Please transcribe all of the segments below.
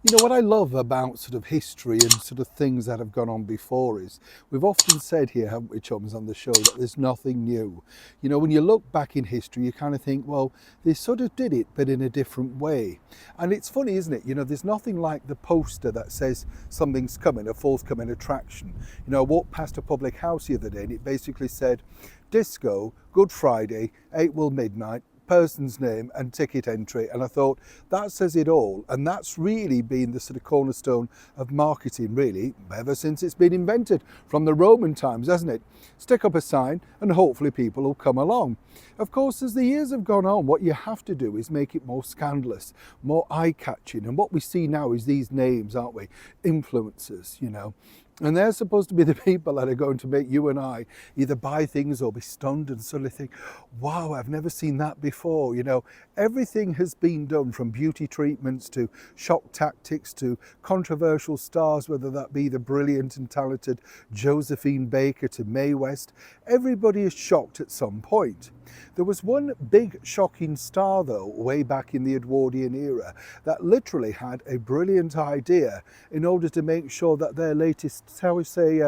You know, what I love about sort of history and sort of things that have gone on before is we've often said here, haven't we, chums, on the show, that there's nothing new. You know, when you look back in history, you kind of think, well, they sort of did it, but in a different way. And it's funny, isn't it? You know, there's nothing like the poster that says something's coming, a forthcoming attraction. You know, I walked past a public house the other day and it basically said, disco, Good Friday, 8 till midnight, person's name and ticket entry, and I thought that says it all. And that's really been the sort of cornerstone of marketing, really, ever since it's been invented, from the Roman times, hasn't it? Stick up a sign and hopefully people will come along. Of course, as the years have gone on, what you have to do is make it more scandalous, more eye-catching, and what we see now is these names, aren't we, influencers, you know. And they're supposed to be the people that are going to make you and I either buy things or be stunned and suddenly think, wow, I've never seen that before. You know, everything has been done, from beauty treatments to shock tactics to controversial stars, whether that be the brilliant and talented Josephine Baker to Mae West. Everybody is shocked at some point. There was one big shocking star though, way back in the Edwardian era, that literally had a brilliant idea in order to make sure that their latest, shall we say,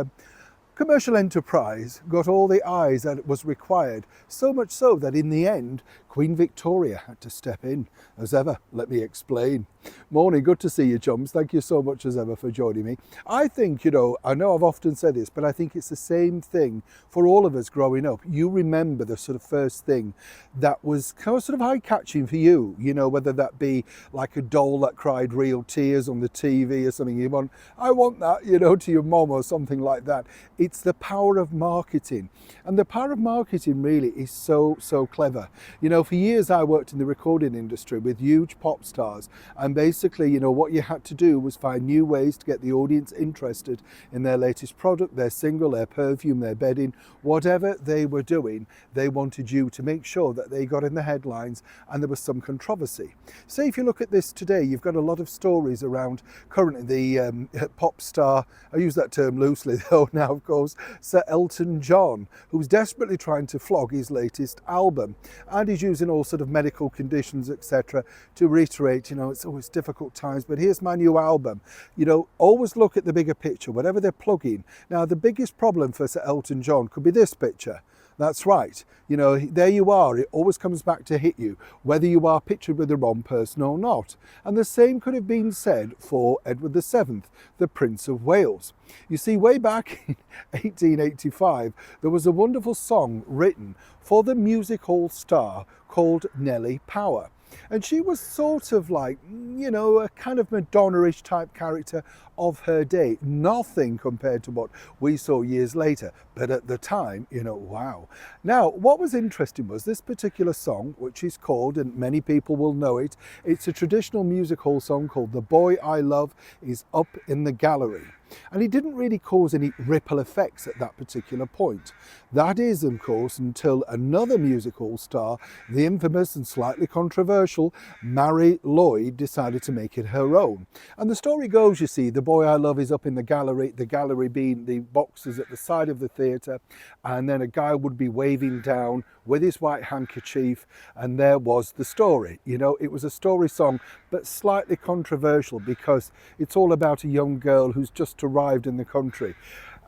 commercial enterprise got all the eyes that it was required, so much so that in the end Queen Victoria had to step in. As ever, let me explain. Morning, good to see you, chums. Thank you so much as ever for joining me. I think, you know I've often said this, but I think it's the same thing for all of us growing up. You remember the sort of first thing that was kind of sort of eye-catching for you, you know, whether that be like a doll that cried real tears on the TV or something. You want, I want that, you know, to your mom or something like that. It's the power of marketing. And the power of marketing really is so clever. You know, for years I worked in the recording industry with huge pop stars, and basically, you know, what you had to do was find new ways to get the audience interested in their latest product, their single, their perfume, their bedding, whatever they were doing. They wanted you to make sure that they got in the headlines and there was some controversy. Say if you look at this today, you've got a lot of stories around currently the pop star, I use that term loosely though now, of course, Sir Elton John, who's desperately trying to flog his latest album, and he's using all sort of medical conditions, etc., to reiterate, you know, it's always difficult times, but here's my new album. You know, always look at the bigger picture, whatever they're plugging. Now, the biggest problem for Sir Elton John could be this picture. That's right. You know, there you are. It always comes back to hit you, whether you are pictured with the wrong person or not. And the same could have been said for Edward VII, the Prince of Wales. You see, way back in 1885, there was a wonderful song written for the music hall star called Nellie Power. And she was sort of like, you know, a kind of Madonna-ish type character of her day. Nothing compared to what we saw years later. But at the time, you know, wow. Now, what was interesting was this particular song, which is called, and many people will know it, it's a traditional music hall song called The Boy I Love Is Up in the Gallery. And it didn't really cause any ripple effects at that particular point. That is, of course, until another music hall star, the infamous and slightly controversial Lloyd, decided to make it her own. And the story goes, you see, The Boy I Love is up in the gallery being the boxes at the side of the theatre, and then a guy would be waving down with his white handkerchief, and there was the story. You know, it was a story song, but slightly controversial because it's all about a young girl who's just arrived in the country.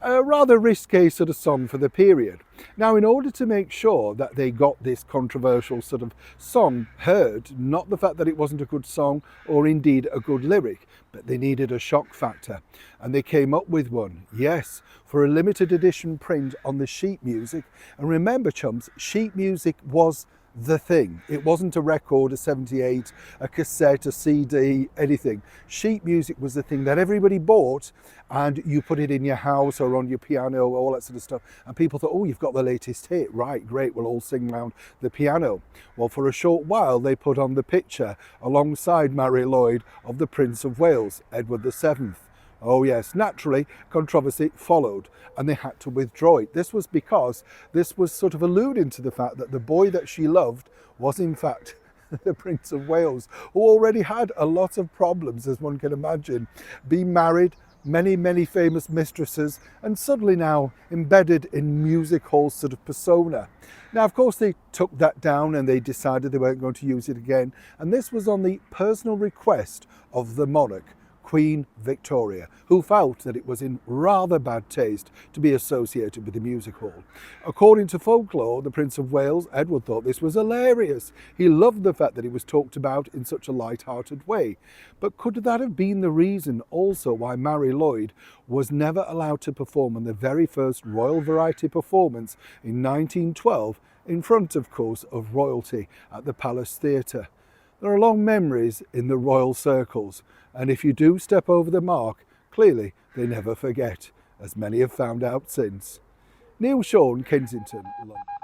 A rather risque sort of song for the period. Now, in order to make sure that they got this controversial sort of song heard, not the fact that it wasn't a good song or indeed a good lyric, but they needed a shock factor. And they came up with one, yes, for a limited edition print on the sheet music. And remember, chums, sheet music was the thing. It wasn't a record, a 78, a cassette, a CD, anything. Sheet music was the thing that everybody bought, and you put it in your house or on your piano, all that sort of stuff. And people thought, oh, you've got the latest hit. Right, great, we'll all sing around the piano. Well, for a short while, they put on the picture alongside Lloyd of the Prince of Wales, Edward VII. Oh yes, naturally, controversy followed and they had to withdraw it. This was because this was sort of alluding to the fact that the boy that she loved was in fact the Prince of Wales, who already had a lot of problems, as one can imagine, being married, many famous mistresses, and suddenly now embedded in music hall sort of persona. Now, of course, they took that down and they decided they weren't going to use it again. And this was on the personal request of the monarch, Queen Victoria, who felt that it was in rather bad taste to be associated with the music hall. According to folklore, the Prince of Wales, Edward, thought this was hilarious. He loved the fact that it was talked about in such a light-hearted way. But could that have been the reason also why Mary Lloyd was never allowed to perform on the very first Royal Variety performance in 1912, in front, of course, of royalty at the Palace Theatre? There are long memories in the royal circles, and if you do step over the mark, clearly they never forget, as many have found out since. Neil Shawn, Kensington, London.